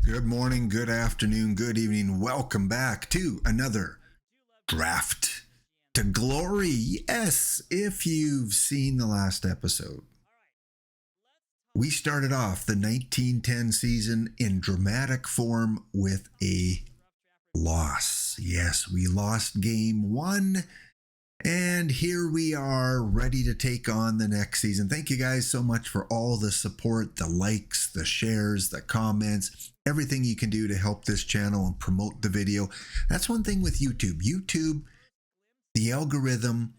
Good morning, good afternoon, good evening. Welcome back to another Draft to Glory. Yes, if you've seen the last episode, we started off the 1910 season in dramatic form with a loss. Yes, we lost game one. And here we are ready to take on the next season. Thank you guys so much for all the support, the likes, the shares, the comments, everything you can do to help this channel and promote the video. That's one thing with YouTube. YouTube, the algorithm,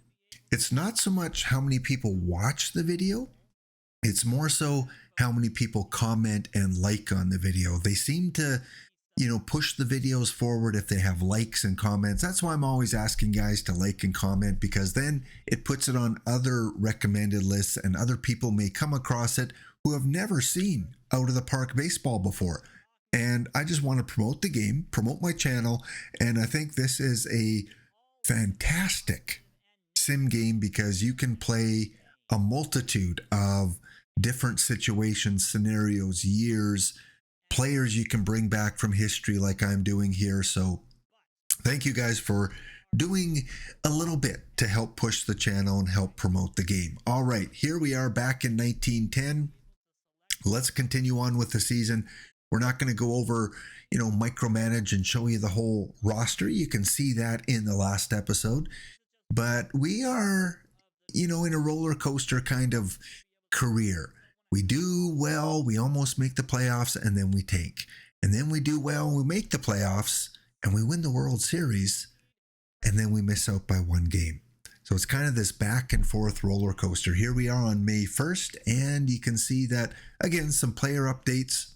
it's not so much how many people watch the video. It's more so how many people comment and like on the video. They seem to push the videos forward if they have likes and comments. That's why I'm always asking guys to like and comment, because then it puts it on other recommended lists and other people may come across it who have never seen Out of the Park baseball before. And I just want to promote the game, promote my channel, and I think this is a fantastic sim game because you can play a multitude of different situations, scenarios, years, players you can bring back from history like I'm doing here. So thank you guys for doing a little bit to help push the channel and help promote the game. All right, here we are back in 1910. Let's continue on with the season. We're not going to go over, micromanage and show you the whole roster. You can see that in the last episode. But we are, in a roller coaster kind of career. We do well, we almost make the playoffs, and then we tank. And then we do well, we make the playoffs, and we win the World Series, and then we miss out by one game. So it's kind of this back and forth roller coaster. Here we are on May 1st, and you can see that, again, some player updates.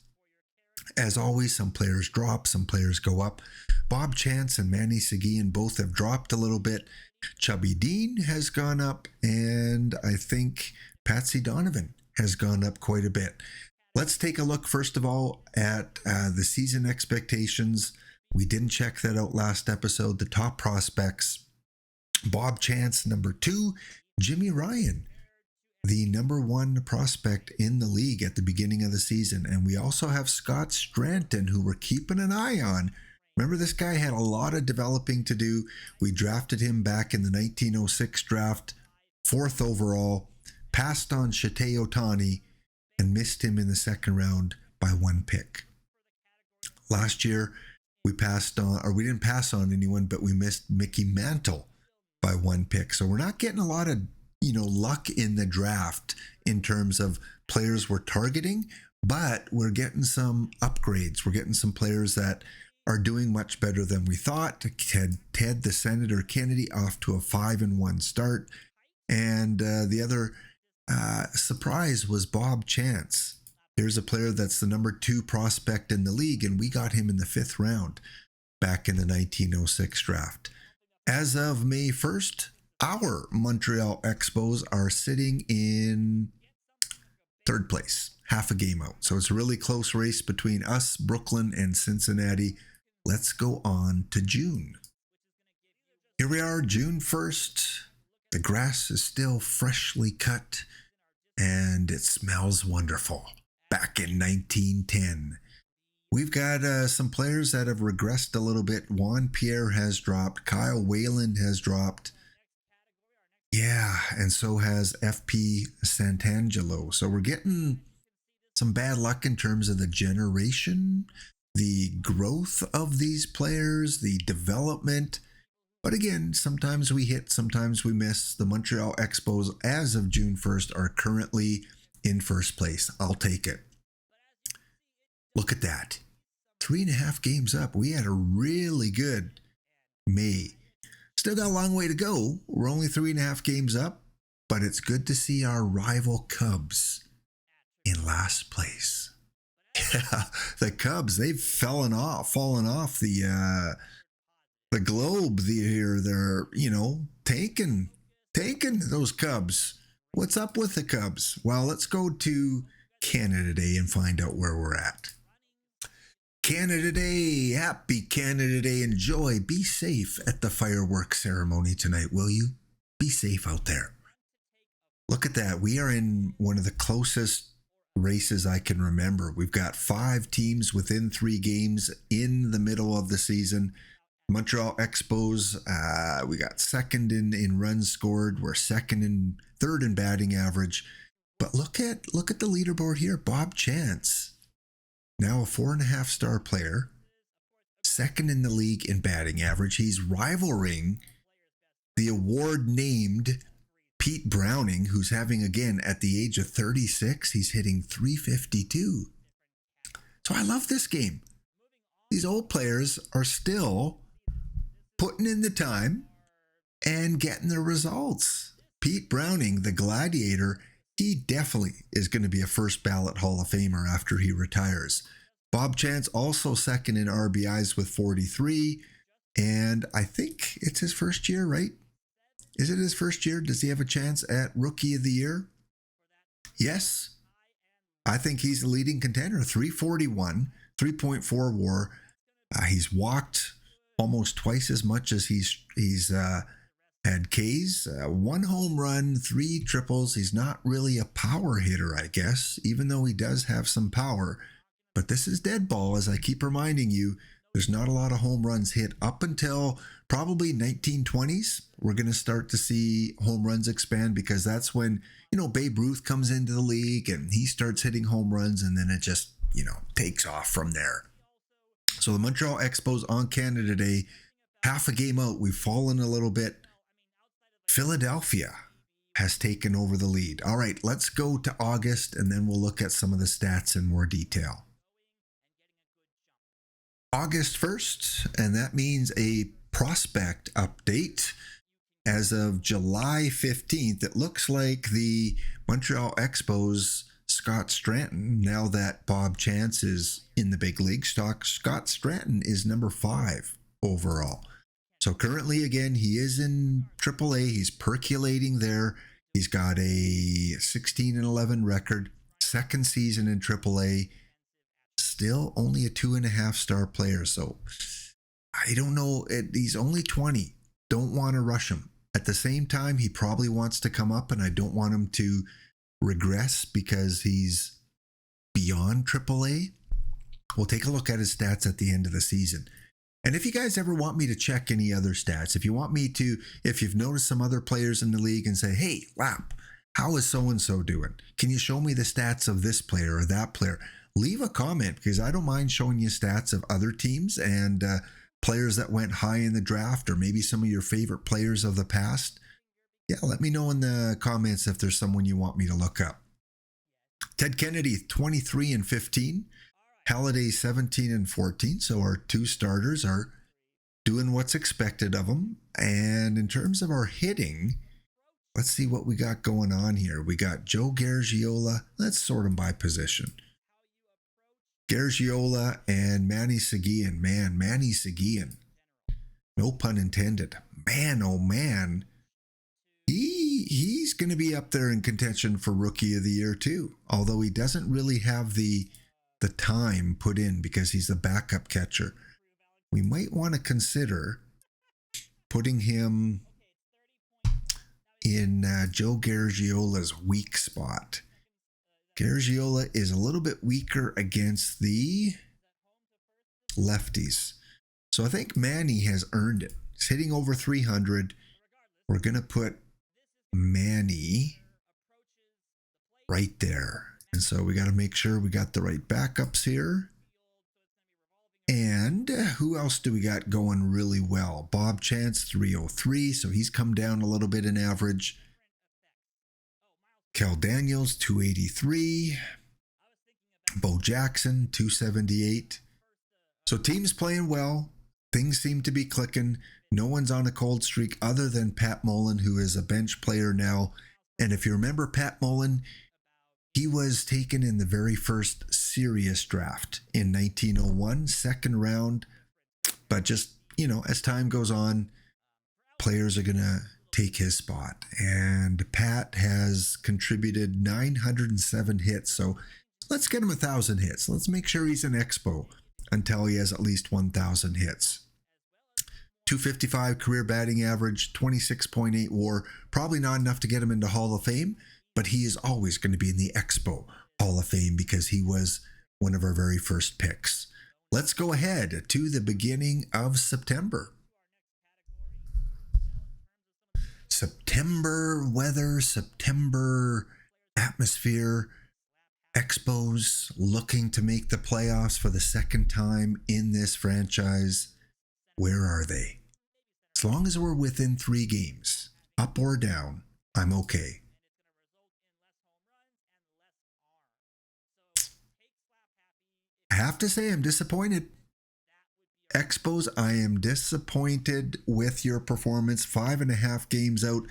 As always, some players drop, some players go up. Bob Chance and Manny Seguin both have dropped a little bit. Chubby Dean has gone up, and I think Patsy Donovan has gone up quite a bit. Let's take a look, first of all, at the season expectations. We didn't check that out last episode. The top prospects: Bob Chance, number 2, Jimmy Ryan, the number 1 prospect in the league at the beginning of the season. And we also have Scott Stranton, who we're keeping an eye on. Remember, this guy had a lot of developing to do. We drafted him back in the 1906 draft, 4th overall. Passed on Shohei Ohtani and missed him in the second round by 1 pick. Last year, we didn't pass on anyone, but we missed Mickey Mantle by 1 pick. So we're not getting a lot of, luck in the draft in terms of players we're targeting, but we're getting some upgrades. We're getting some players that are doing much better than we thought. Ted the Senator Kennedy off to a 5-1 start. And the other surprise was Bob Chance. Here's a player that's the number 2 prospect in the league, and we got him in the 5th round back in the 1906 draft. As of May 1st, our Montreal Expos are sitting in 3rd place, half a game out. So it's a really close race between us, Brooklyn, and Cincinnati. Let's go on to June. Here we are, June 1st. The grass is still freshly cut, and it smells wonderful. Back in 1910. We've got some players that have regressed a little bit. Juan Pierre has dropped. Kyle Whalen has dropped. Yeah, and so has FP Santangelo. So we're getting some bad luck in terms of the generation, the growth of these players, the development. But again, sometimes we hit, sometimes we miss. The Montreal Expos, as of June 1st, are currently in 1st place. I'll take it. Look at that. 3.5 games up. We had a really good May. Still got a long way to go. We're only 3.5 games up, but it's good to see our rival Cubs in last place. Yeah, the Cubs, they've fallen off the globe here. They're, tanking those Cubs. What's up with the Cubs? Well, let's go to Canada Day and find out where we're at. Canada Day, happy Canada Day. Enjoy, be safe at the fireworks ceremony tonight, will you? Be safe out there. Look at that. We are in one of the closest races I can remember. We've got 5 teams within 3 games in the middle of the season. Montreal Expos, we got second in runs scored. We're third in batting average. But look at the leaderboard here. Bob Chance, now a 4.5-star player, second in the league in batting average. He's rivaling the award-named Pete Browning, who's having, again, at the age of 36, he's hitting .352. So I love this game. These old players are still putting in the time and getting the results. Pete Browning, the Gladiator, he definitely is going to be a first ballot Hall of Famer after he retires. Bob Chance also second in RBIs with 43, and I think it's his first year, right? Is it his first year? Does he have a chance at Rookie of the Year? Yes. I think he's the leading contender. 341, 3.4 WAR. He's walked almost twice as much as he's had Ks. 1 home run, 3 triples. He's not really a power hitter, I guess, even though he does have some power. But this is dead ball, as I keep reminding you. There's not a lot of home runs hit up until probably 1920s. We're going to start to see home runs expand, because that's when, Babe Ruth comes into the league and he starts hitting home runs, and then it just, takes off from there. So the Montreal Expos on Canada Day, half a game out. We've fallen a little bit. Philadelphia has taken over the lead. All right, let's go to August, and then we'll look at some of the stats in more detail. August 1st, and that means a prospect update. As of July 15th, it looks like the Montreal Expos Scott Stanton, now that Bob Chance is in the big league, Scott Stanton is number 5 overall. So currently, again, he is in AAA. He's percolating there. He's got a 16-11 record, second season in AAA. Still only a 2.5-star player. So I don't know. He's only 20. Don't want to rush him. At the same time, he probably wants to come up, and I don't want him to regress because he's beyond AAA. We'll take a look at his stats at the end of the season. And if you guys ever want me to check any other stats, if you've noticed some other players in the league and say, hey, Lap, how is so-and-so doing? Can you show me the stats of this player or that player? Leave a comment, because I don't mind showing you stats of other teams and players that went high in the draft, or maybe some of your favorite players of the past. Yeah, let me know in the comments if there's someone you want me to look up. Ted Kennedy, 23-15. Halliday, 17-14. So our 2 starters are doing what's expected of them. And in terms of our hitting, let's see what we got going on here. We got Joe Garagiola. Let's sort them by position. Garagiola and Manny Seguin. Man, Manny Seguin. No pun intended. Man, oh man. He's going to be up there in contention for Rookie of the Year too. Although he doesn't really have the time put in because he's the backup catcher. We might want to consider putting him in Joe Garagiola's weak spot. Garagiola is a little bit weaker against the lefties. So I think Manny has earned it. He's hitting over 300. We're going to put Manny right there. And so we got to make sure we got the right backups here. And who else do we got going really well? Bob Chance, 303. So he's come down a little bit in average. Kel Daniels, 283. Bo Jackson, 278. So teams playing well. Things seem to be clicking. No one's on a cold streak other than Pat Mullen, who is a bench player now. And if you remember Pat Mullen, he was taken in the very first serious draft in 1901, second round. But just, as time goes on, players are going to take his spot. And Pat has contributed 907 hits. So let's get him 1,000 hits. Let's make sure he's an Expo until he has at least 1,000 hits. 255 career batting average, 26.8 WAR. Probably not enough to get him into Hall of Fame, but he is always going to be in the Expo Hall of Fame because he was one of our very first picks. Let's go ahead to the beginning of September. September weather, September atmosphere. Expos looking to make the playoffs for the second time in this franchise. Where are they? As long as we're within 3 games, up or down, I'm okay. I have to say, I'm disappointed. Expos, I am disappointed with your performance. 5.5 games out,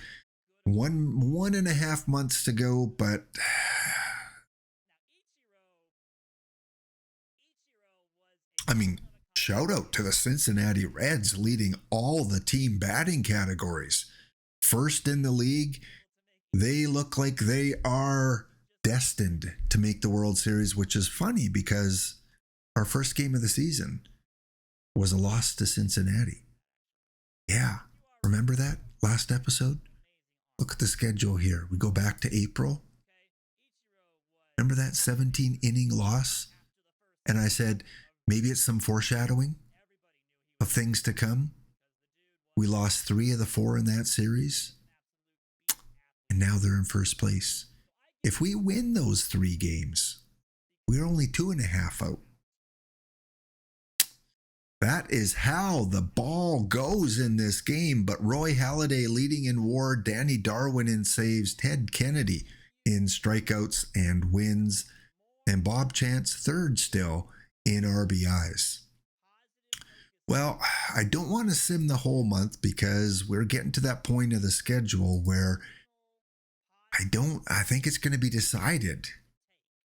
1.5 months to go, but I mean, shout out to the Cincinnati Reds leading all the team batting categories. First in the league. They look like they are destined to make the World Series, which is funny because our first game of the season was a loss to Cincinnati. Yeah, remember that last episode? Look at the schedule here. We go back to April. Remember that 17-inning loss? And I said, maybe it's some foreshadowing of things to come. We lost 3 of the 4 in that series. And now they're in first place. If we win those 3 games, we're only 2.5 out. That is how the ball goes in this game. But Roy Halladay leading in WAR, Danny Darwin in saves, Ted Kennedy in strikeouts and wins, and Bob Chance third still in RBIs. Well, I don't want to sim the whole month because we're getting to that point of the schedule where I think it's going to be decided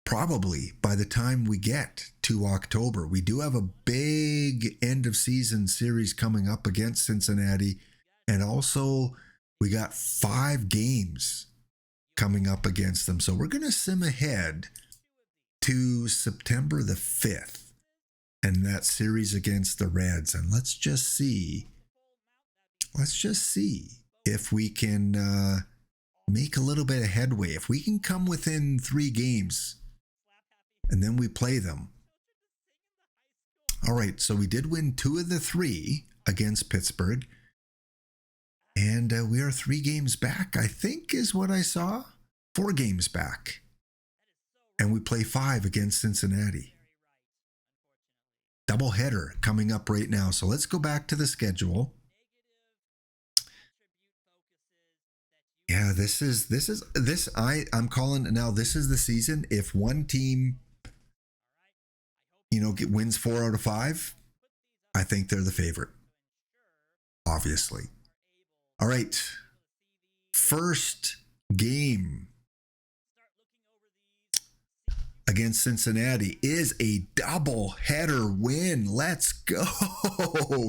probably by the time we get to October. We do have a big end of season series coming up against Cincinnati. And also we got 5 games coming up against them. So we're going to sim ahead to September the 5th and that series against the Reds. And let's just see if we can make a little bit of headway. If we can come within 3 games and then we play them. All right, so we did win 2 of the 3 against Pittsburgh. And we are 3 games back, I think is what I saw. 4 games back. And we play 5 against Cincinnati. Doubleheader coming up right now. So let's go back to the schedule. Yeah, I'm calling now. This is the season. If one team, wins 4 out of 5, I think they're the favorite. Obviously. All right. First game against Cincinnati is a double-header win. Let's go.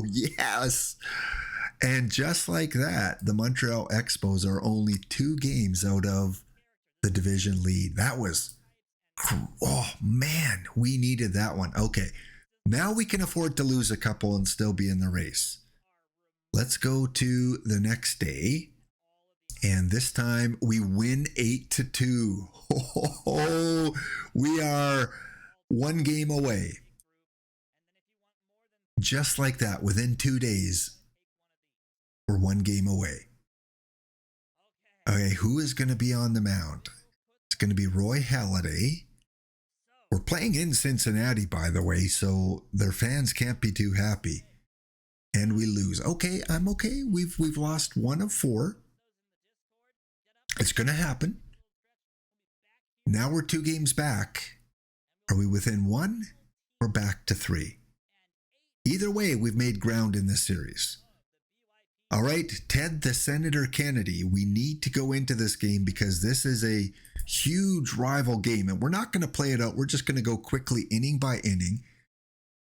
Yes. And just like that, the Montreal Expos are only 2 games out of the division lead. That was, oh man, we needed that one. Okay, now we can afford to lose a couple and still be in the race. Let's go to the next day. And this time we win 8-2. Oh, we are 1 game away. Just like that, within 2 days, we're 1 game away. Okay, who is going to be on the mound? It's going to be Roy Halladay. We're playing in Cincinnati, by the way, so their fans can't be too happy. And we lose. Okay, I'm okay. We've lost 1 of 4. It's going to happen. Now we're 2 games back. Are we within 1? We're back to 3. Either way, we've made ground in this series. All right, Ted the Senator Kennedy, we need to go into this game because this is a huge rival game, and we're not going to play it out. We're just going to go quickly inning by inning.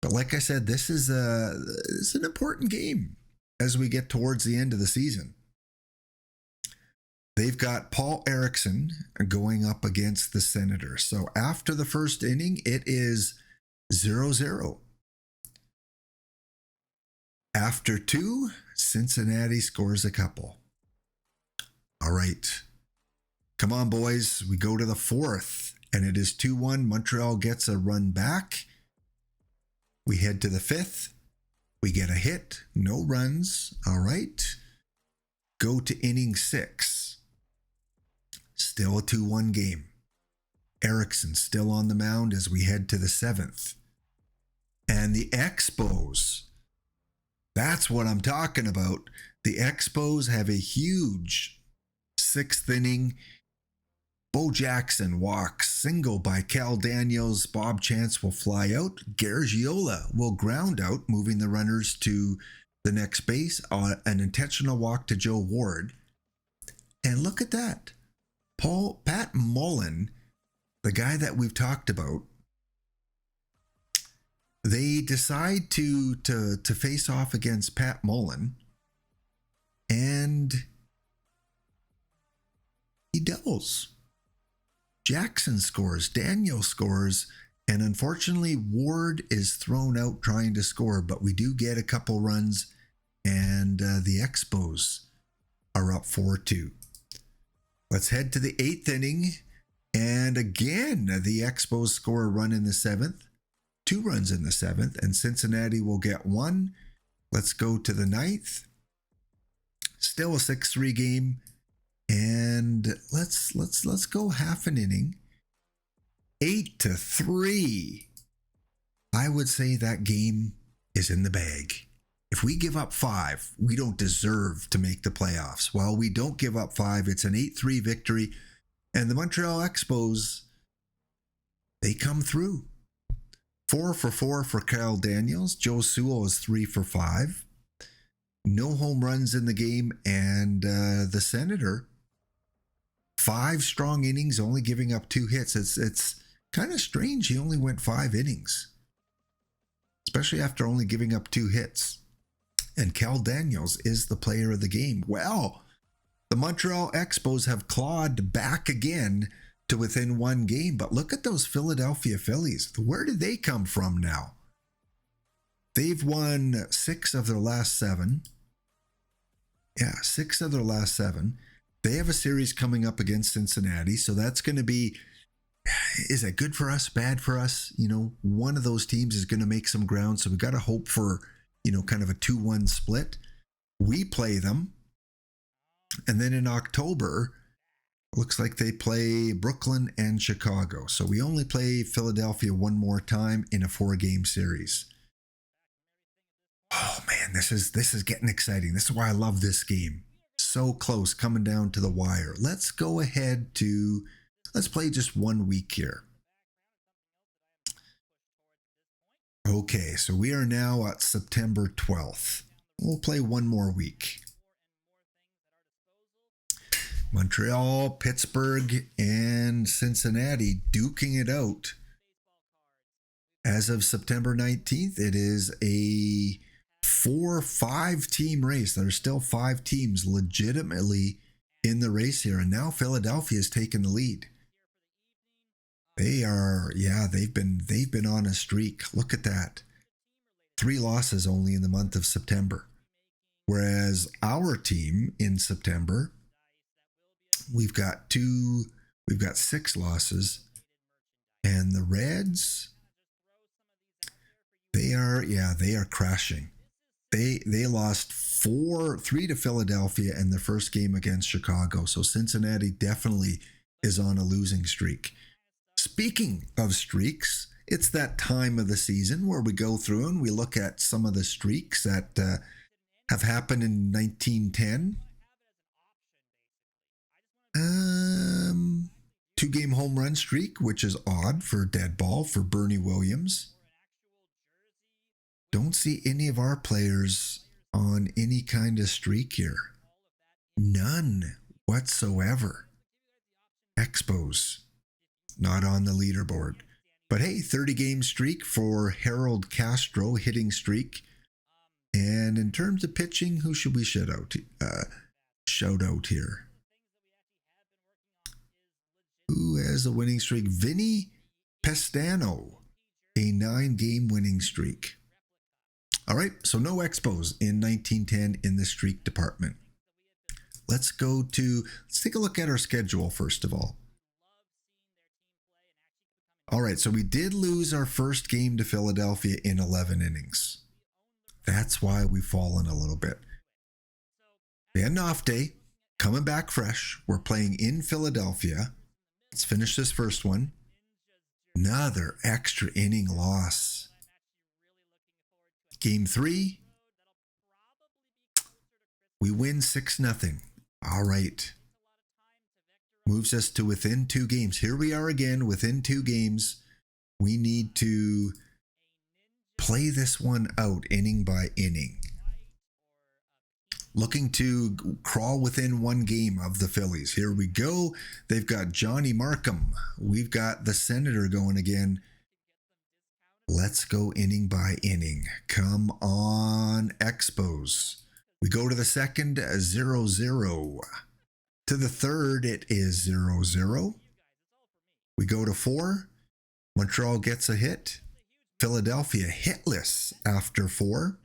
But like I said, this is an important game as we get towards the end of the season. They've got Paul Erickson going up against the Senators. So after the first inning, it is 0-0. After 2, Cincinnati scores a couple. All right. Come on, boys. We go to the fourth, and it is 2-1. Montreal gets a run back. We head to the fifth. We get a hit. No runs. All right. Go to inning 6. Still a 2-1 game. Erickson still on the mound as we head to the 7th. And the Expos. That's what I'm talking about. The Expos have a huge 6th inning. Bo Jackson walks, single by Cal Daniels. Bob Chance will fly out. Garagiola will ground out, moving the runners to the next base. An intentional walk to Joe Ward. And look at that. Pat Mullen, the guy that we've talked about, they decide to face off against Pat Mullen, and he doubles. Jackson scores, Daniel scores, and unfortunately Ward is thrown out trying to score, but we do get a couple runs, and the Expos are up 4-2. Let's head to the 8th inning, and again the Expos score a run in the 7th. 2 runs in the 7th, and Cincinnati will get 1. Let's go to the 9th. Still a 6-3 game, and let's go half an inning. 8-3. I would say that game is in the bag. If we give up 5, we don't deserve to make the playoffs. Well, we don't give up 5. It's an 8-3 victory, and the Montreal Expos, they come through. 4 for 4 for Cal Daniels. Joe Sewell is 3 for 5. No home runs in the game. And the Senator, 5 strong innings, only giving up 2 hits. It's kind of strange he only went 5 innings, especially after only giving up 2 hits. And Cal Daniels is the player of the game. Well, the Montreal Expos have clawed back again to within 1 game. But look at those Philadelphia Phillies. Where did they come from now? They've won 6 of their last 7. Yeah, 6 of their last 7. They have a series coming up against Cincinnati. So that's going to be, is that good for us, bad for us? You know, one of those teams is going to make some ground. So we got to hope for, you know, kind of a 2-1 split. We play them. And then in October, looks like they play Brooklyn and Chicago. So we only play Philadelphia 1 more time in a 4-game series. Oh man, this is getting exciting. This is why I love this game. So close, coming down to the wire. Let's go ahead to, let's play just 1 week here. Okay, so we are now at September 12th. We'll play 1 more week. Montreal, Pittsburgh, and Cincinnati duking it out. As of September 19th, it is a 4-5 team race. There are still 5 teams legitimately in the race here. And now Philadelphia has taken the lead. They are, yeah, they've been on a streak. Look at that. 3 losses only in the month of September. Whereas our team in September, we've got 6 losses, and the Reds, they are crashing. They lost 3 to Philadelphia in the first game against Chicago. So Cincinnati definitely is on a losing streak. Speaking of streaks, it's that time of the season where we go through and we look at some of the streaks that have happened in 1910. 2-game home run streak, which is odd for Deadball, for Bernie Williams. Don't see any of our players on any kind of streak here. None whatsoever. Expos, not on the leaderboard. But hey, 30-game streak for Harold Castro, hitting streak. And in terms of pitching, who should we shout out here? Who has a winning streak? Vinny Pestano, a 9-game winning streak. All right, so no Expos in 1910 in the streak department. let's take a look at our schedule first of all. All right, so we did lose our first game to Philadelphia in 11 innings. That's why we've fallen a little bit. We had an off day, coming back fresh. We're playing in Philadelphia. Let's finish this first one. Another extra inning loss. Game 3, we win 6-0. All right. Moves us to within 2 games. Here we are again, within 2 games. We need to play this one out inning by inning. Looking to crawl within 1 game of the Phillies. Here we go. They've got Johnny Markham. We've got the Senator going again. Let's go inning by inning. Come on, Expos. We go to the second, 0-0. To the third, it is 0-0. We go to 4. Montreal gets a hit. Philadelphia hitless after 4.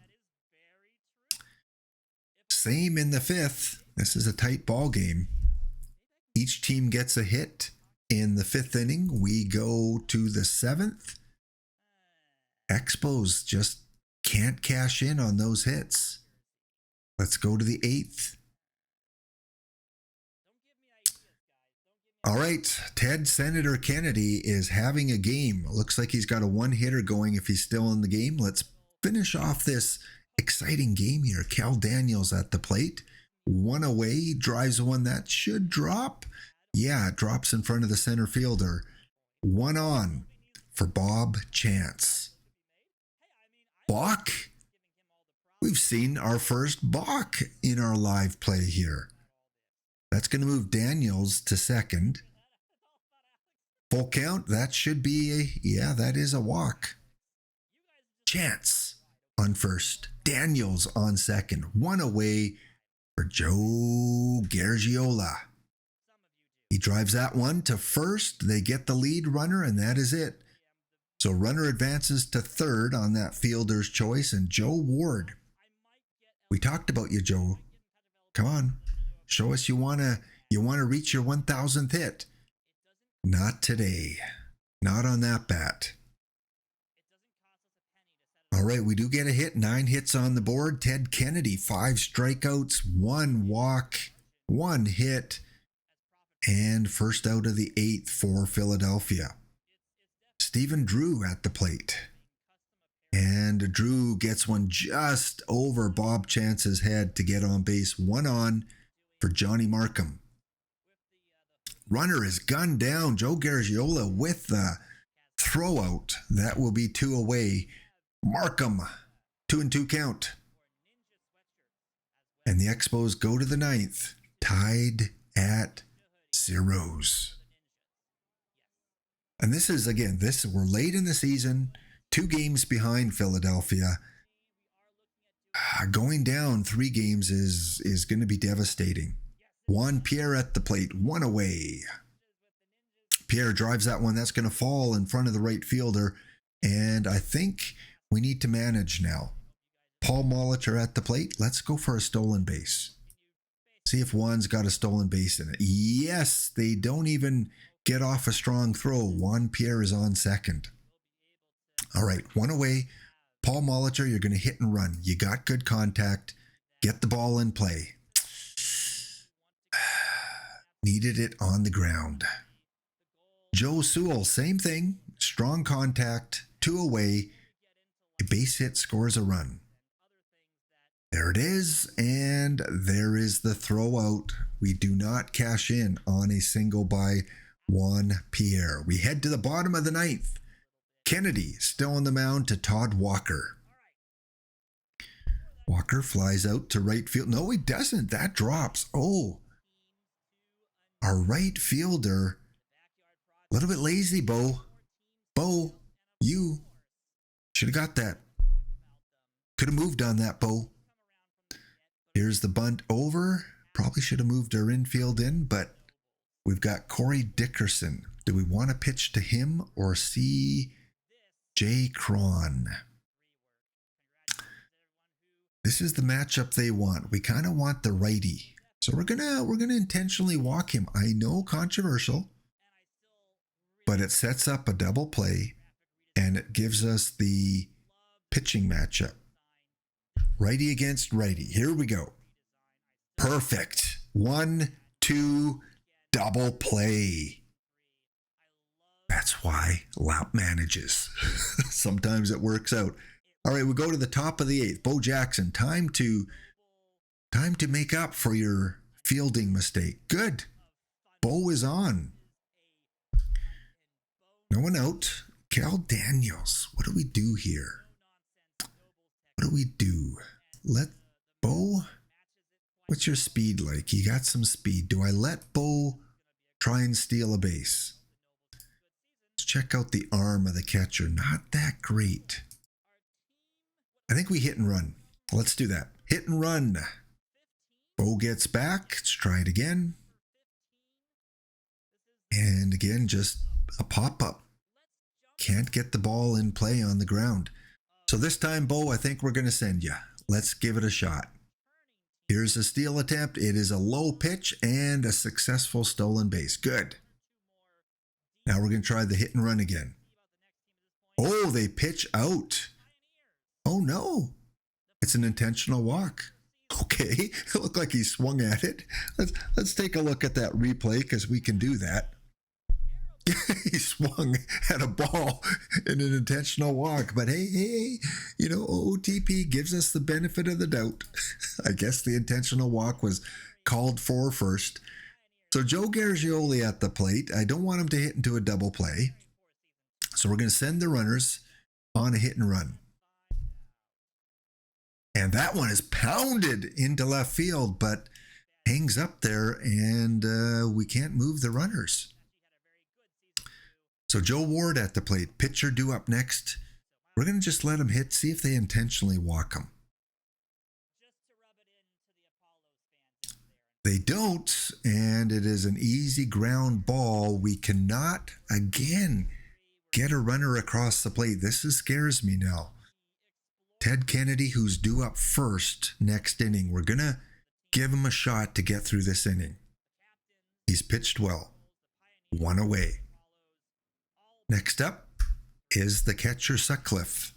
Same in the 5th. This is a tight ball game. Each team gets a hit. In the 5th inning, we go to the 7th. Expos just can't cash in on those hits. Let's go to the 8th. All right, Ted Senator Kennedy is having a game. Looks like he's got a 1-hitter going if he's still in the game. Let's finish off this exciting game here. Cal Daniels at the plate. 1 away, drives one that should drop. Yeah, it drops in front of the center fielder. 1 on for Bob Chance. Balk. We've seen our first balk in our live play here. That's going to move Daniels to second. Full count, that should be that is a walk. Chance on first. Daniels on second. 1 away for Joe Garagiola. He drives that one to first. They get the lead runner, and that is it. So runner advances to third on that fielder's choice, and Joe Ward. We talked about you, Joe. Come on. Show us you want to reach your 1,000th hit. Not today. Not on that bat. All right, we do get a hit. 9 hits on the board. Ted Kennedy, 5 strikeouts, 1 walk, 1 hit, and first out of the 8th for Philadelphia. Stephen Drew at the plate. And Drew gets one just over Bob Chance's head to get on base. 1 on for Johnny Markham. Runner is gunned down. Joe Garagiola with the throwout. That will be 2 away. Markham, 2-2 count. And the Expos go to the 9th, tied at 0s. And this is, again, we're late in the season, 2 games behind Philadelphia. Going down 3 games is going to be devastating. Juan Pierre at the plate, 1 away. Pierre drives that one. That's going to fall in front of the right fielder. And I think we need to manage now. Paul Molitor at the plate. Let's go for a stolen base. See if Juan's got a stolen base in it. Yes, they don't even get off a strong throw. Juan Pierre is on second. All right, 1 away. Paul Molitor, you're going to hit and run. You got good contact. Get the ball in play. Needed it on the ground. Joe Sewell, same thing. Strong contact. 2 away. A base hit scores a run. There it is. And there is the throw out. We do not cash in on a single by Juan Pierre. We head to the bottom of the 9th. Kennedy still on the mound to Todd Walker. Walker flies out to right field. No, he doesn't. That drops. Oh, our right fielder. A little bit lazy, Bo. Bo, you should have got that. Could have moved on that, Bo. Here's the bunt over. Probably should have moved our infield in, but we've got Corey Dickerson. Do we want to pitch to him or see Jay Cron? This is the matchup they want. We kind of want the righty. So we're gonna intentionally walk him. I know, controversial, but it sets up a double play and it gives us the pitching matchup. Righty against righty. Here we go. Perfect. 1, 2, double play. That's why Lap manages. Sometimes it works out. All right, we go to the top of the 8th. Bo Jackson, time to make up for your fielding mistake. Good. Bo is on. No one out. Cal Daniels. What do we do here? What do we do? Let Bo... What's your speed like? You got some speed. Do I let Bo try and steal a base? Let's check out the arm of the catcher. Not that great. I think we hit and run. Let's do that. Hit and run. Bo gets back. Let's try it again. And again, just a pop-up. Can't get the ball in play on the ground. So this time, Bo, I think we're going to send you. Let's give it a shot. Here's a steal attempt. It is a low pitch and a successful stolen base. Good. Now we're going to try the hit and run again. Oh, they pitch out. Oh, no. It's an intentional walk. Okay, it looked like he swung at it. Let's take a look at that replay because we can do that. He swung at a ball in an intentional walk. But hey, OOTP gives us the benefit of the doubt. I guess the intentional walk was called for first. So Joe Gargioli at the plate. I don't want him to hit into a double play. So we're going to send the runners on a hit and run. And that one is pounded into left field, but hangs up there, and we can't move the runners. So Joe Ward at the plate, pitcher due up next. We're going to just let him hit, see if they intentionally walk him. They don't, and it is an easy ground ball. We cannot, again, get a runner across the plate. This scares me now. Ted Kennedy, who's due up first next inning. We're going to give him a shot to get through this inning. He's pitched well. 1 away. Next up is the catcher Sutcliffe.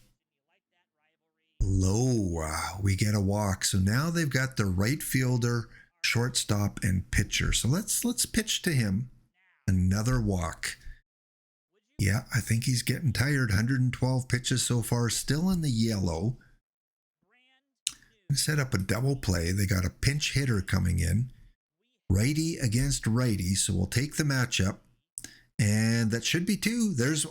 Low. We get a walk. So now they've got the right fielder, shortstop, and pitcher. So let's pitch to him. Another walk. Yeah, I think he's getting tired. 112 pitches so far, still in the yellow. Set up a double play. They got a pinch hitter coming in. Righty against righty. So we'll take the matchup. And that should be 2. There's,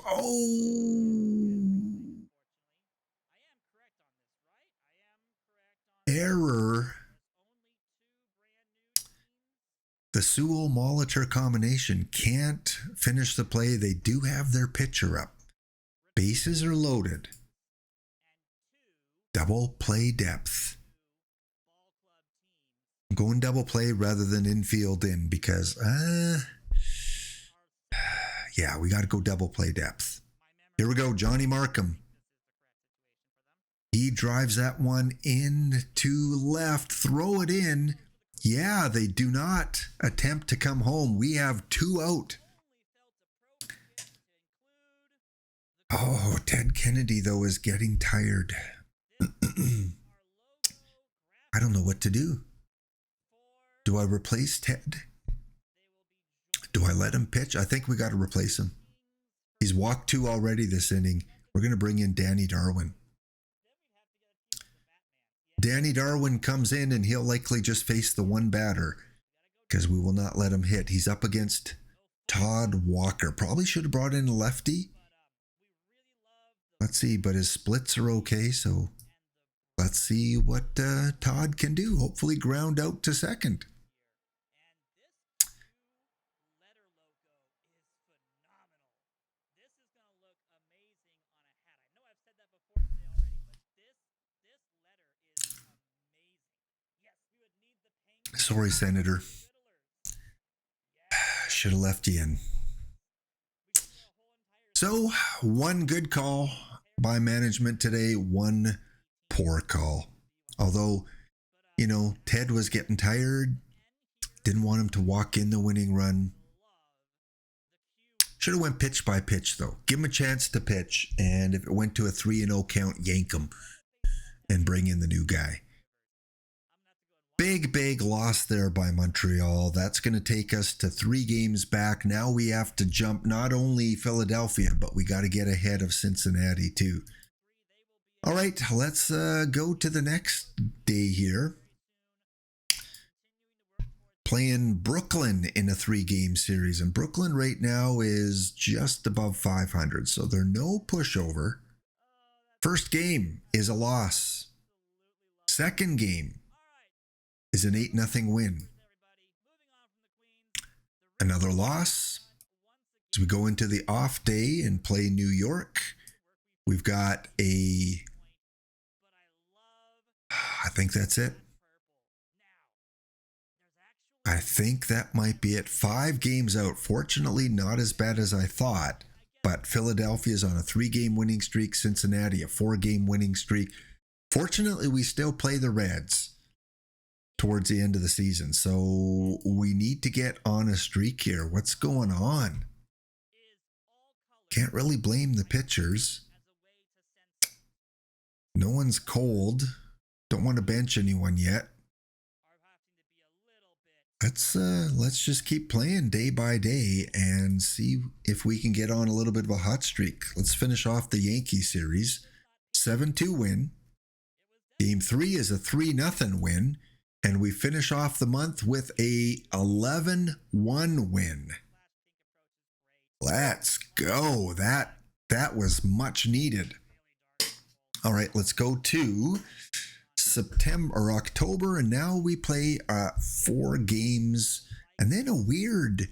error. The Sewell-Molitor combination can't finish the play. They do have their pitcher up. Bases are loaded. Double play depth. I'm going double play rather than infield in because, yeah, we got to go double play depth. Here we go, Johnny Markham. He drives that one in to left. Throw it in. Yeah, they do not attempt to come home. We have 2 out. Oh, Ted Kennedy, though, is getting tired. I don't know what to do. Do I replace Ted? Do I let him pitch? I think we got to replace him. He's walked 2 already this inning. We're going to bring in Danny Darwin. Danny Darwin comes in and he'll likely just face the one batter because we will not let him hit. He's up against Todd Walker. Probably should have brought in a lefty. Let's see, but his splits are okay, so let's see what Todd can do. Hopefully ground out to second. Sorry, Senator. Should have left you in. So, 1 good call by management today, 1 poor call. Although, Ted was getting tired. Didn't want him to walk in the winning run. Should have went pitch by pitch, though. Give him a chance to pitch, and if it went to a 3-0 count, yank him and bring in the new guy. Big loss there by Montreal. That's going to take us to 3 games back. Now we have to jump not only Philadelphia, but we got to get ahead of Cincinnati too. All right, let's go to the next day here. Playing Brooklyn in a 3-game series. And Brooklyn right now is just above 500, so they're no pushover. First game is a loss. Second game is an 8-0 win. Another loss. As we go into the off day and play New York, we've got I think that's it. I think that might be it. 5 games out. Fortunately, not as bad as I thought. But Philadelphia is on a 3-game winning streak. Cincinnati, a 4-game winning streak. Fortunately, we still play the Reds towards the end of the season. So we need to get on a streak here. What's going on? Can't really blame the pitchers. No one's cold. Don't want to bench anyone yet. Let's just keep playing day by day and see if we can get on a little bit of a hot streak. Let's finish off the Yankee series. 7-2 win. Game 3 is a 3-0 win. And we finish off the month with a 11-1 win. Let's go. That was much needed. All right, let's go to September or October, and now we play 4 games and then a weird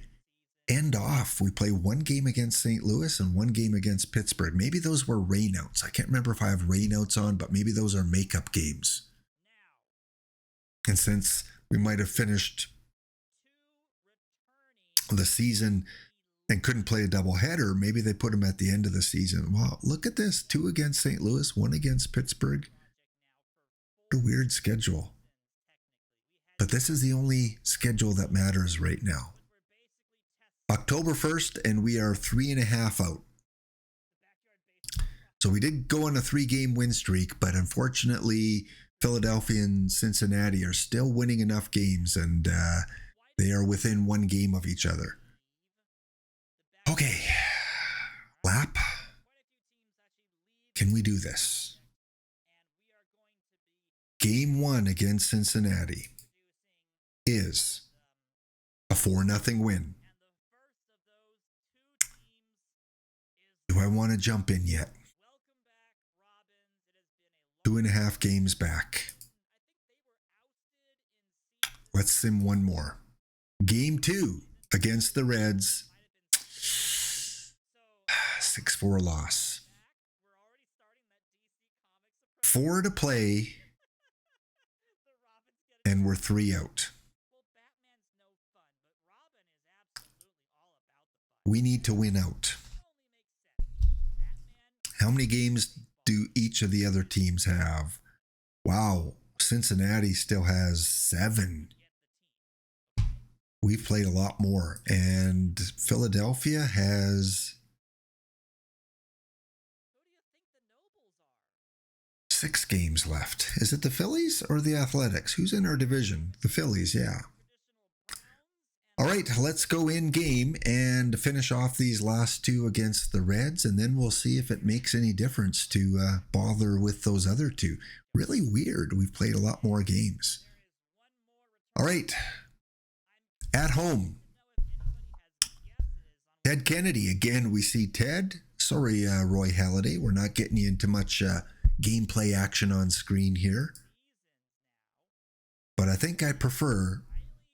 end off. We play 1 game against St. Louis and 1 game against Pittsburgh. Maybe those were rainouts. I can't remember if I have rainouts on, but maybe those are makeup games. And since we might have finished the season and couldn't play a doubleheader, maybe they put them at the end of the season. Wow, look at this. 2 against St. Louis, 1 against Pittsburgh. A weird schedule. But this is the only schedule that matters right now. October 1st, and we are 3.5 out. So we did go on a 3-game win streak, but unfortunately, Philadelphia and Cincinnati are still winning enough games, and they are within 1 game of each other. Okay. Lap. Can we do this? Game 1 against Cincinnati is a 4-0 win. Do I want to jump in yet? 2.5 games back. Let's sim 1 more. Game 2 against the Reds. 6-4 loss. 4 to play. And we're 3 out. We need to win out. How many games do each of the other teams have? Wow, Cincinnati still has 7. We've played a lot more. And Philadelphia has 6 games left. Is it the Phillies or the Athletics? Who's in our division? The Phillies, yeah. All right, let's go in game and finish off these last 2 against the Reds, and then we'll see if it makes any difference to bother with those other 2. Really weird. We've played a lot more games. All right. At home. Ted Kennedy. Again, we see Ted. Sorry, Roy Halladay. We're not getting you into much gameplay action on screen here. But I think I prefer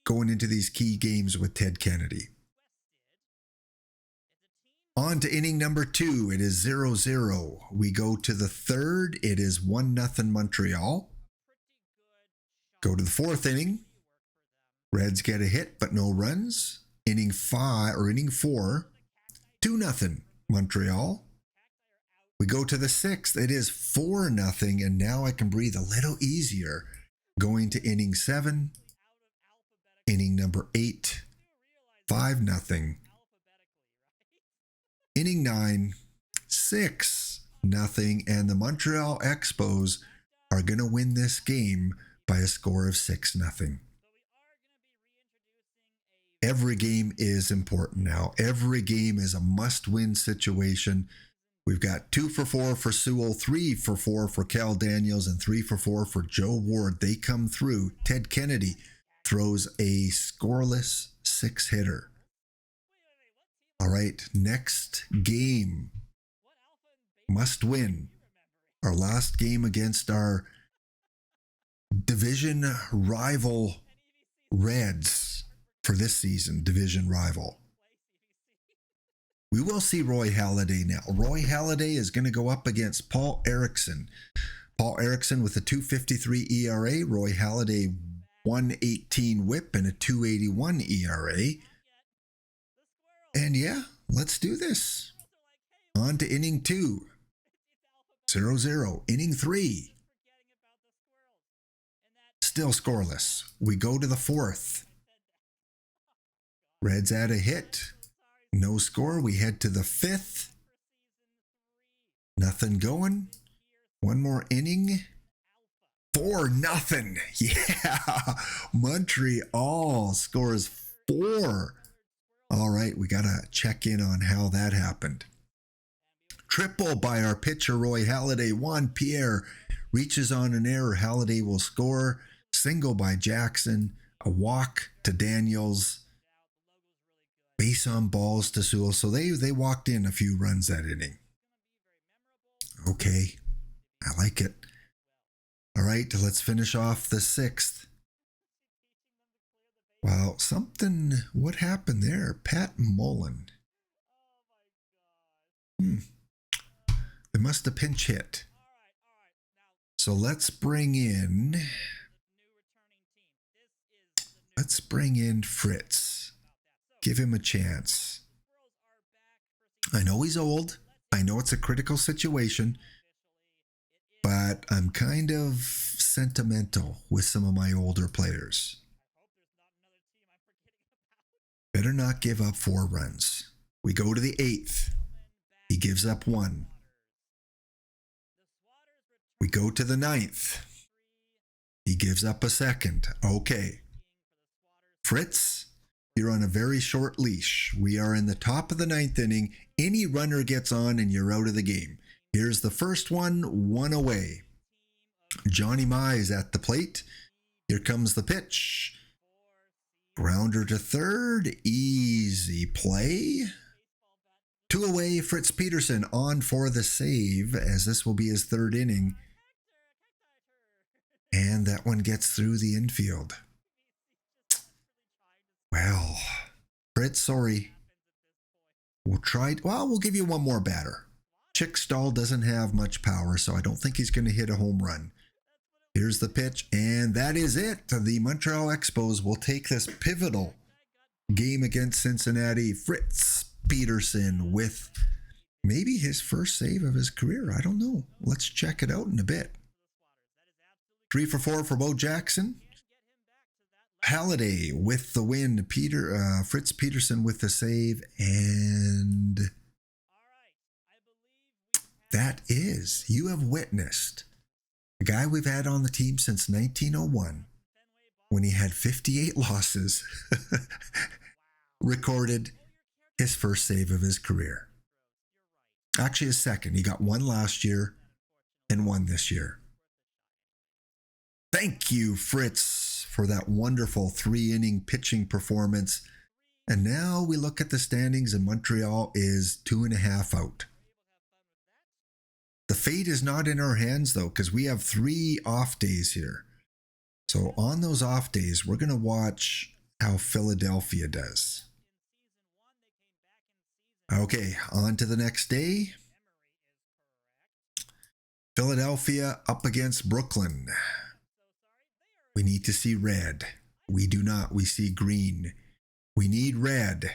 going into these key games with Ted Kennedy. On to inning number 2. It is 0-0. We go to the 3rd. It is 1-0 Montreal. Go to the 4th inning. Reds get a hit, but no runs. Inning 4, 2-0 Montreal. We go to the 6th. It is 4-0, and now I can breathe a little easier. Going to inning 7. Inning number 8, 5-0. Inning 9, 6-0. And the Montreal Expos are going to win this game by a score of 6-0. Every game is important now. Every game is a must-win situation. We've got 2 for 4 for Sewell, 3 for 4 for Cal Daniels, and 3 for 4 for Joe Ward. They come through. Ted Kennedy throws a scoreless 6-hitter. All right, next game. Must win. Our last game against our division rival Reds for this season, division rival. We will see Roy Halladay now. Roy Halladay is going to go up against Paul Erickson. Paul Erickson with a 2.53 ERA, Roy Halladay 1.18 whip and a 2.81 ERA. And yeah, let's do this. On to inning 2. 0-0. Inning 3. Still scoreless. We go to the 4th. Reds add a hit. No score. We head to the 5th. Nothing going. One more inning. 4-0. Yeah. Montreal scores 4. All right, we got to check in on how that happened. Triple by our pitcher, Roy Halladay. Juan Pierre reaches on an error. Halladay will score. Single by Jackson. A walk to Daniels. Base on balls to Sewell. So they walked in a few runs that inning. Okay, I like it. All right, let's finish off the 6th. Wow, what happened there? Pat Mullen. They must have pinch hit. So let's bring in Fritz. Give him a chance. I know he's old. I know it's a critical situation. But I'm kind of sentimental with some of my older players. Better not give up 4 runs. We go to the 8th. He gives up 1. We go to the 9th. He gives up a 2nd. Okay. Fritz, you're on a very short leash. We are in the top of the 9th inning. Any runner gets on and you're out of the game. Here's the first one, 1 away. Johnny Mize at the plate. Here comes the pitch. Grounder to third. Easy play. 2 away, Fritz Peterson on for the save, as this will be his 3rd inning. And that one gets through the infield. Well, Fritz, sorry. We'll give you one more batter. Chick Stahl doesn't have much power, so I don't think he's going to hit a home run. Here's the pitch, and that is it. The Montreal Expos will take this pivotal game against Cincinnati. Fritz Peterson with maybe his first save of his career. I don't know. Let's check it out in a bit. 3 for 4 for Bo Jackson. Halladay with the win. Fritz Peterson with the save. And that is, you have witnessed a guy we've had on the team since 1901, when he had 58 losses, recorded his first save of his career. Actually, his second. He got 1 last year and 1 this year. Thank you, Fritz, for that wonderful 3-inning pitching performance. And now we look at the standings, and Montreal is 2.5 out. The fate is not in our hands, though, because we have 3 off days here. So on those off days, we're going to watch how Philadelphia does. Okay, on to the next day. Philadelphia up against Brooklyn. We need to see red. We do not. We see green. We need red.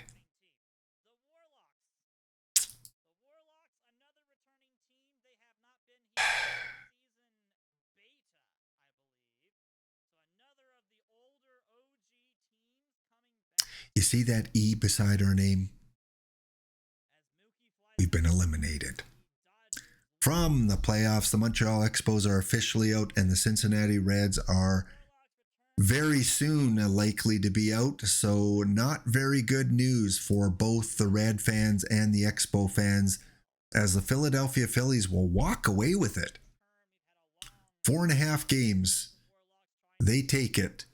You see that E beside our name? We've been eliminated. From the playoffs, the Montreal Expos are officially out, and the Cincinnati Reds are very soon likely to be out. So not very good news for both the Red fans and the Expo fans, as the Philadelphia Phillies will walk away with it. 4.5 games. They take it.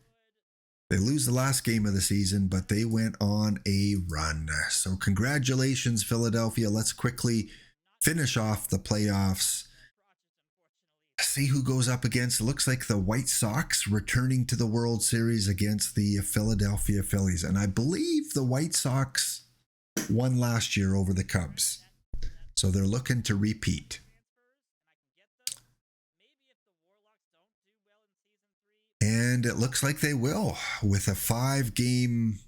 They lose the last game of the season, but they went on a run. So congratulations, Philadelphia. Let's quickly finish off the playoffs. See who goes up against. It looks like the White Sox returning to the World Series against the Philadelphia Phillies. And I believe the White Sox won last year over the Cubs. So they're looking to repeat. And it looks like they will, with a 5-game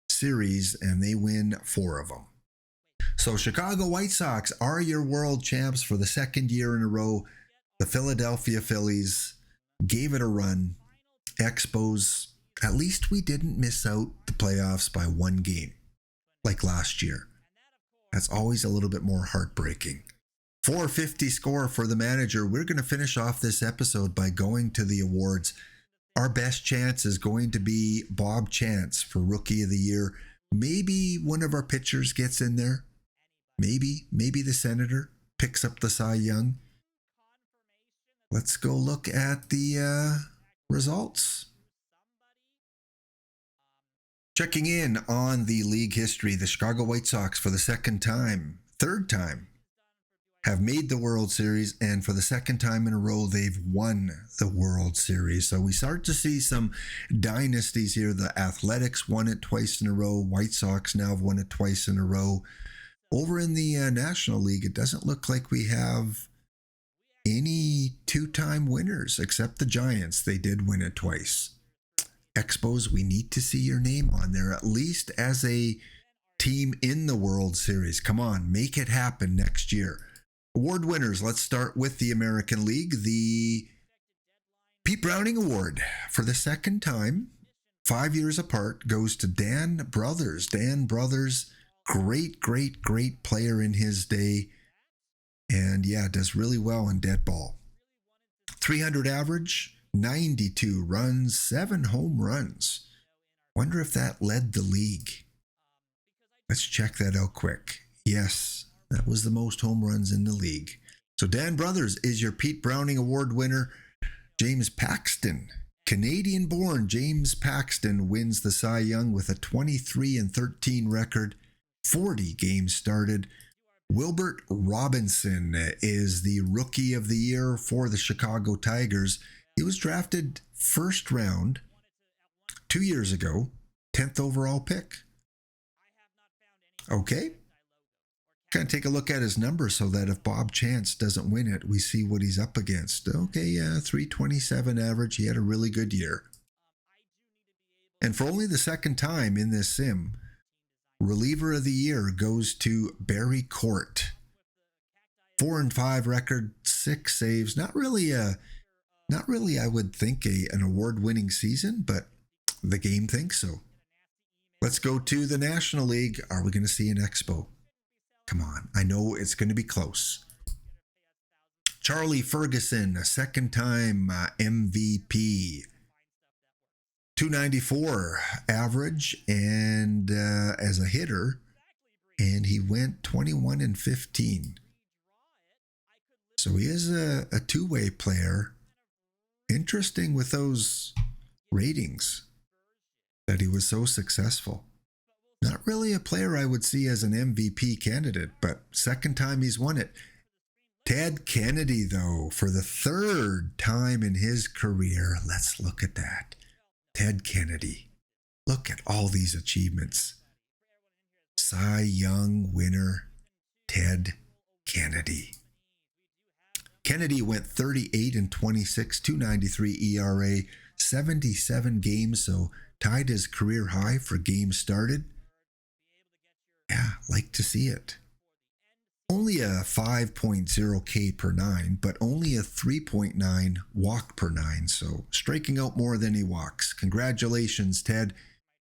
series, and they win 4 of them. So Chicago White Sox are your world champs for the second year in a row. The Philadelphia Phillies gave it a run. Expos, at least we didn't miss out the playoffs by 1 game, like last year. That's always a little bit more heartbreaking. 450 score for the manager. We're going to finish off this episode by going to the awards. Our best chance is going to be Bob Chance for Rookie of the Year. Maybe one of our pitchers gets in there. Maybe the Senator picks up the Cy Young. Let's go look at the results. Checking in on the league history, the Chicago White Sox for the third time, have made the World Series, and for the second time in a row, they've won the World Series. So we start to see some dynasties here. The Athletics won it twice in a row. White Sox now have won it twice in a row. Over in the National League, it doesn't look like we have any 2-time winners except the Giants. They did win it twice. Expos, we need to see your name on there, at least as a team in the World Series. Come on, make it happen next year. Award winners, let's start with the American League. The Pete Browning Award for the second time, 5 years apart, goes to Dan Brothers. Dan Brothers, great player in his day. And yeah, does really well in Deadball. 300 average, 92 runs, 7 home runs. Wonder if that led the league. Let's check that out quick. Yes, that was the most home runs in the league. So Dan Brothers is your Pete Browning Award winner. James Paxton, Canadian-born James Paxton, wins the Cy Young with a 23-13 record, 40 games started. Wilbert Robinson is the Rookie of the Year for the Chicago Tigers. He was drafted first round 2 years ago, 10th overall pick. Okay. Kind of take a look at his numbers so that if Bob Chance doesn't win it, we see what he's up against. Okay, yeah, 327 average. He had a really good year. And for only the second time in this sim, reliever of the year goes to Barry Court. 4-5 record, 6 saves. Not really, I would think, an award-winning season, but the game thinks so. Let's go to the National League. Are we going to see an Expo? Come on, I know it's going to be close. Charlie Ferguson, a second-time MVP. 294 average and as a hitter, and he went 21-15. So he is a two-way player. Interesting with those ratings that he was so successful. Not really a player I would see as an MVP candidate, but second time he's won it. Ted Kennedy, though, for the third time in his career. Let's look at that. Ted Kennedy. Look at all these achievements. Cy Young winner, Ted Kennedy. Kennedy went 38-26, 2.93 ERA, 77 games, so tied his career high for games started. Yeah, like to see it. Only a 5.0 K per 9, but only a 3.9 walk per 9, so striking out more than he walks. Congratulations, Ted.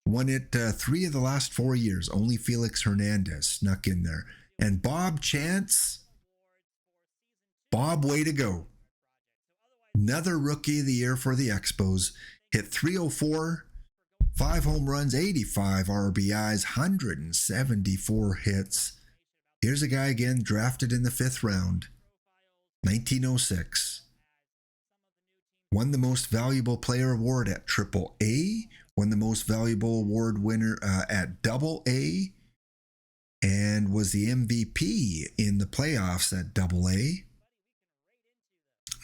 Won it 3 of the last 4 years. Only Felix Hernandez snuck in there. And Bob Chance. Bob, way to go. Another Rookie of the Year for the Expos. Hit 304, 5 home runs, 85 RBIs, 174 hits. Here's a guy again drafted in the 5th round, 1906. Won the Most Valuable Player Award at AAA. Won the Most Valuable Award winner at AA. And was the MVP in the playoffs at AA.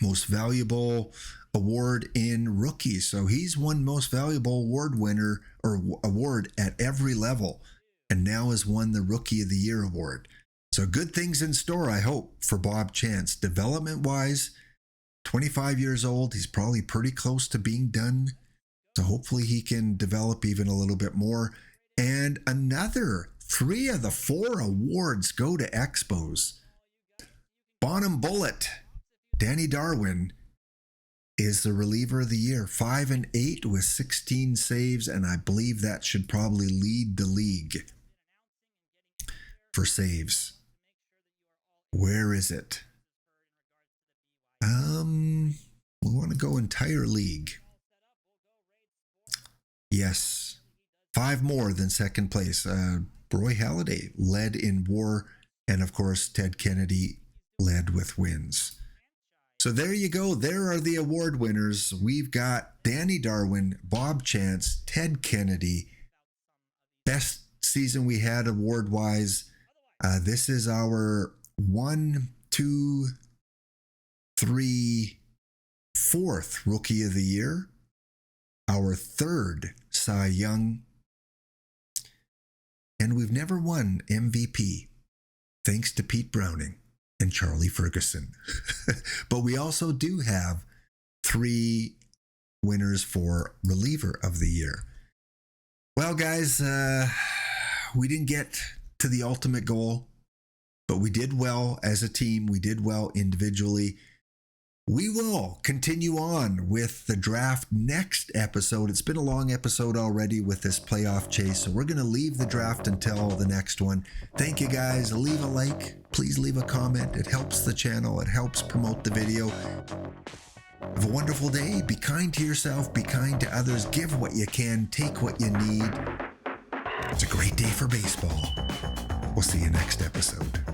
Most Valuable Award in Rookies. So he's won Most Valuable Award winner or award at every level. And now has won the Rookie of the Year award. So good things in store, I hope, for Bob Chance. Development-wise, 25 years old. He's probably pretty close to being done. So hopefully he can develop even a little bit more. And another 3 of the 4 awards go to Expos. Bonham Bullet, Danny Darwin, is the reliever of the year. 5-8 with 16 saves, and I believe that should probably lead the league for saves. Where is it? We want to go entire league. Yes, 5 more than second place. Roy Halladay led in WAR, and of course Ted Kennedy led with wins. So there you go. There are the award winners. We've got Danny Darwin, Bob Chance, Ted Kennedy. Best season we had award-wise. This is our 1, 2, 3, 4th Rookie of the Year. Our 3rd Cy Young. And we've never won MVP, thanks to Pete Browning and Charlie Ferguson. But we also do have 3 winners for Reliever of the Year. Well, guys, we didn't get to the ultimate goal, but we did well as a team. We did well individually. We will continue on with the draft next episode. It's been a long episode already with this playoff chase, so we're going to leave the draft until the next one. Thank you, guys. Leave a like. Please leave a comment. It helps the channel. It helps promote the video. Have a wonderful day. Be kind to yourself. Be kind to others. Give what you can. Take what you need. It's a great day for baseball. We'll see you next episode.